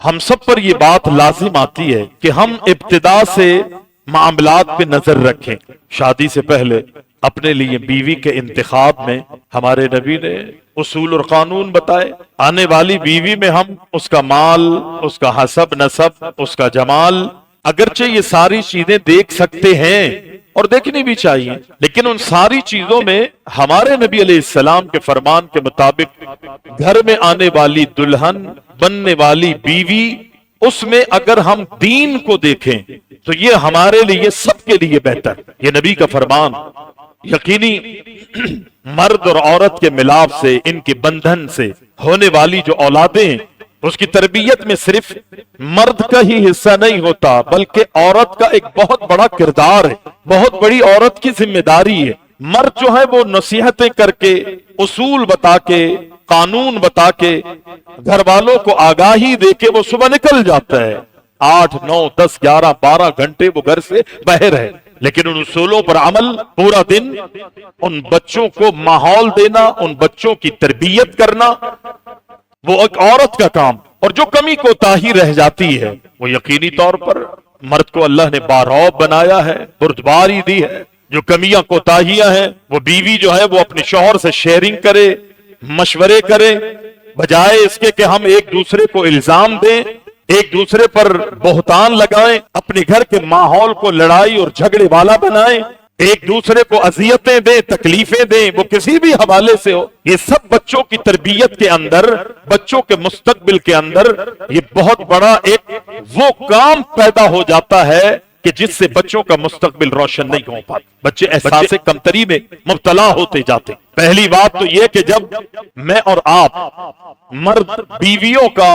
ہم سب پر یہ بات لازم آتی ہے کہ ہم ابتدا سے معاملات پہ نظر رکھیں. شادی سے پہلے اپنے لیے بیوی کے انتخاب میں ہمارے نبی نے اصول اور قانون بتائے. آنے والی بیوی میں ہم اس کا مال، اس کا حسب نسب، اس کا جمال، اگرچہ یہ ساری چیزیں دیکھ سکتے ہیں اور دیکھنی بھی چاہیے، لیکن ان ساری چیزوں میں ہمارے نبی علیہ السلام کے فرمان کے مطابق گھر میں آنے والی دلہن، بننے والی بیوی، اس میں اگر ہم دین کو دیکھیں تو یہ ہمارے لیے سب کے لیے بہتر. یہ نبی کا فرمان. یقینی مرد اور عورت کے ملاپ سے، ان کے بندھن سے ہونے والی جو اولادیں، اس کی تربیت میں صرف مرد کا ہی حصہ نہیں ہوتا، بلکہ عورت کا ایک بہت بڑا کردار ہے، بہت بڑی عورت کی ذمہ داری ہے. مرد جو ہے وہ نصیحتیں کر کے، اصول بتا کے، قانون بتا کے، گھر والوں کو آگاہی دے کے وہ صبح نکل جاتا ہے. 8، 9، 10، 11، 12 گھنٹے وہ گھر سے باہر ہے، لیکن ان اصولوں پر عمل پورا دن، ان بچوں کو ماحول دینا، ان بچوں کی تربیت کرنا، وہ ایک عورت کا کام. اور جو کمی کوتاہی رہ جاتی ہے وہ یقینی طور پر مرد کو اللہ نے بارعب بنایا ہے، بردباری دی ہے. جو کمیاں کوتاہیاں ہیں وہ بیوی جو ہے وہ اپنے شوہر سے شیئرنگ کرے، مشورے کرے، بجائے اس کے کہ ہم ایک دوسرے کو الزام دیں، ایک دوسرے پر بہتان لگائیں، اپنے گھر کے ماحول کو لڑائی اور جھگڑے والا بنائیں، ایک دوسرے کو اذیتیں دیں، تکلیفیں دیں، وہ کسی بھی حوالے سے ہو. یہ سب بچوں کی تربیت کے اندر، بچوں کے مستقبل کے اندر یہ بہت بڑا ایک وہ کام پیدا ہو جاتا ہے کہ جس سے بچوں کا مستقبل روشن نہیں ہو پاتا. بچے احساس کمتری میں مبتلا ہوتے جاتے. پہلی بات تو یہ کہ جب میں اور آپ مرد بیویوں کا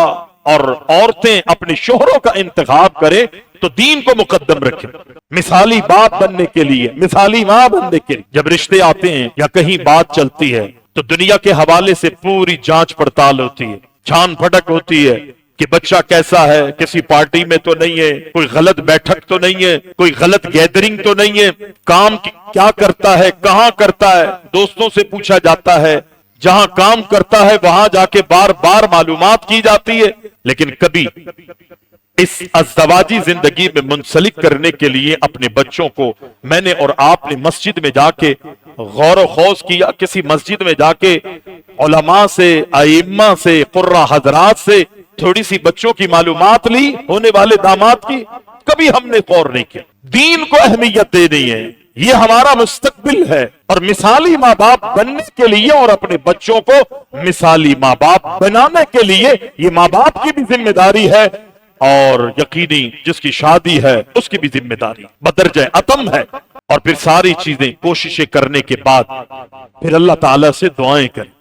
اور عورتیں اپنے شوہروں کا انتخاب کریں تو دین کو مقدم رکھیں. مثالی باپ بننے کے لیے، مثالی ماں بننے کے لیے جب رشتے آتے ہیں یا کہیں بات چلتی ہے تو دنیا کے حوالے سے پوری جانچ پڑتال ہوتی ہے، چھان پھٹک ہوتی ہے کہ بچہ کیسا ہے، کسی پارٹی میں تو نہیں ہے، کوئی غلط بیٹھک تو نہیں ہے، کوئی غلط گیدرنگ تو نہیں ہے، کام کیا کرتا ہے، کہاں کرتا ہے، دوستوں سے پوچھا جاتا ہے، جہاں کام کرتا ہے وہاں جا کے بار بار معلومات کی جاتی ہے. لیکن کبھی اس ازدواجی زندگی میں منسلک کرنے کے لیے اپنے بچوں کو میں نے اور آپ نے مسجد میں جا کے غور و خوض کیا، کسی مسجد میں جا کے علماء سے، ائمہ سے، قرہ حضرات سے تھوڑی سی بچوں کی معلومات لی، ہونے والے داماد کی؟ کبھی ہم نے غور نہیں کیا. دین کو اہمیت دینی ہے، یہ ہمارا مستقبل ہے، اور مثالی ماں باپ بننے کے لیے اور اپنے بچوں کو مثالی ماں باپ بنانے کے لیے یہ ماں باپ کی بھی ذمہ داری ہے، اور یقینی جس کی شادی ہے اس کی بھی ذمہ داری بدرجہ اتم ہے. اور پھر ساری چیزیں کوششیں کرنے کے بعد پھر اللہ تعالیٰ سے دعائیں کریں.